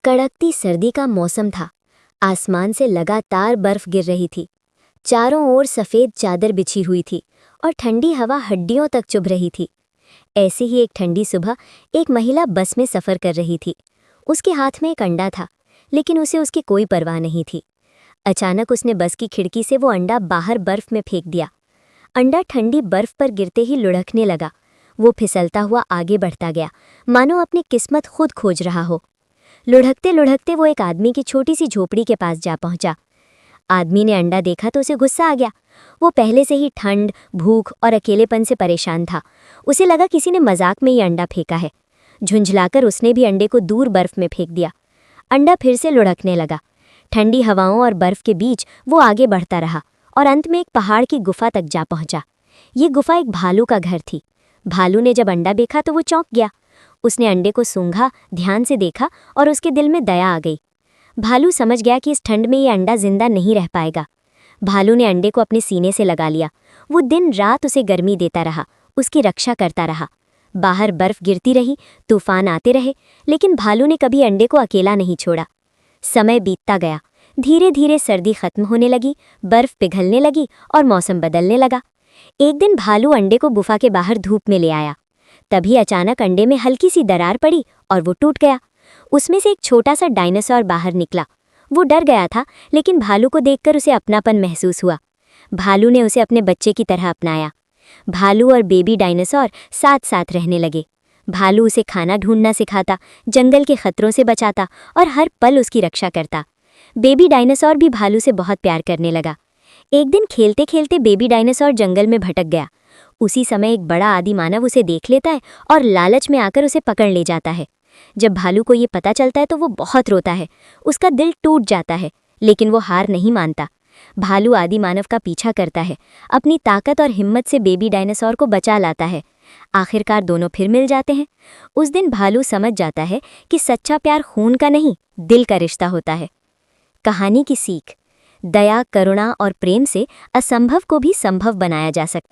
कड़कती सर्दी का मौसम था। आसमान से लगातार बर्फ गिर रही थी। चारों ओर सफ़ेद चादर बिछी हुई थी और ठंडी हवा हड्डियों तक चुभ रही थी। ऐसी ही एक ठंडी सुबह एक महिला बस में सफ़र कर रही थी। उसके हाथ में एक अंडा था, लेकिन उसे उसकी कोई परवाह नहीं थी। अचानक उसने बस की खिड़की से वो अंडा बाहर बर्फ में फेंक दिया। अंडा ठंडी बर्फ पर गिरते ही लुढ़कने लगा। वो फिसलता हुआ आगे बढ़ता गया, मानो अपनी किस्मत खुद खोज रहा हो। लुढ़कते लुढ़कते वो एक आदमी की छोटी सी झोपड़ी के पास जा पहुंचा। आदमी ने अंडा देखा तो उसे गुस्सा आ गया। वो पहले से ही ठंड, भूख और अकेलेपन से परेशान था। उसे लगा किसी ने मजाक में ये अंडा फेंका है। झुंझलाकर उसने भी अंडे को दूर बर्फ में फेंक दिया। अंडा फिर से लुढ़कने लगा। ठंडी हवाओं और बर्फ के बीच वो आगे बढ़ता रहा और अंत में एक पहाड़ की गुफा तक जा पहुंचा। ये गुफा एक भालू का घर थी। भालू ने जब अंडा देखा तो वो चौंक गया। उसने अंडे को सूंघा, ध्यान से देखा और उसके दिल में दया आ गई। भालू समझ गया कि इस ठंड में ये अंडा जिंदा नहीं रह पाएगा। भालू ने अंडे को अपने सीने से लगा लिया। वो दिन रात उसे गर्मी देता रहा, उसकी रक्षा करता रहा। बाहर बर्फ गिरती रही, तूफान आते रहे, लेकिन भालू ने कभी अंडे को अकेला नहीं छोड़ा। समय बीतता गया। धीरे धीरे सर्दी खत्म होने लगी, बर्फ पिघलने लगी और मौसम बदलने लगा। एक दिन भालू अंडे को गुफा के बाहर धूप में ले आया। तभी अचानक अंडे में हल्की सी दरार पड़ी और वो टूट गया। उसमें से एक छोटा सा डायनासोर बाहर निकला। वो डर गया था, लेकिन भालू को देखकर उसे अपनापन महसूस हुआ। भालू ने उसे अपने बच्चे की तरह अपनाया। भालू और बेबी डायनासोर साथ साथ रहने लगे। भालू उसे खाना ढूंढना सिखाता, जंगल के खतरों से बचाता और हर पल उसकी रक्षा करता। बेबी डायनासोर भी भालू से बहुत प्यार करने लगा। एक दिन खेलते खेलते बेबी डायनासोर जंगल में भटक गया। उसी समय एक बड़ा आदिमानव उसे देख लेता है और लालच में आकर उसे पकड़ ले जाता है। जब भालू को ये पता चलता है तो वो बहुत रोता है। उसका दिल टूट जाता है, लेकिन वो हार नहीं मानता। भालू आदिमानव का पीछा करता है, अपनी ताकत और हिम्मत से बेबी डायनासोर को बचा लाता है। आखिरकार दोनों फिर मिल जाते हैं। उस दिन भालू समझ जाता है कि सच्चा प्यार खून का नहीं, दिल का रिश्ता होता है। कहानी की सीख: दया, करुणा और प्रेम से असंभव को भी संभव बनाया जा सकता है।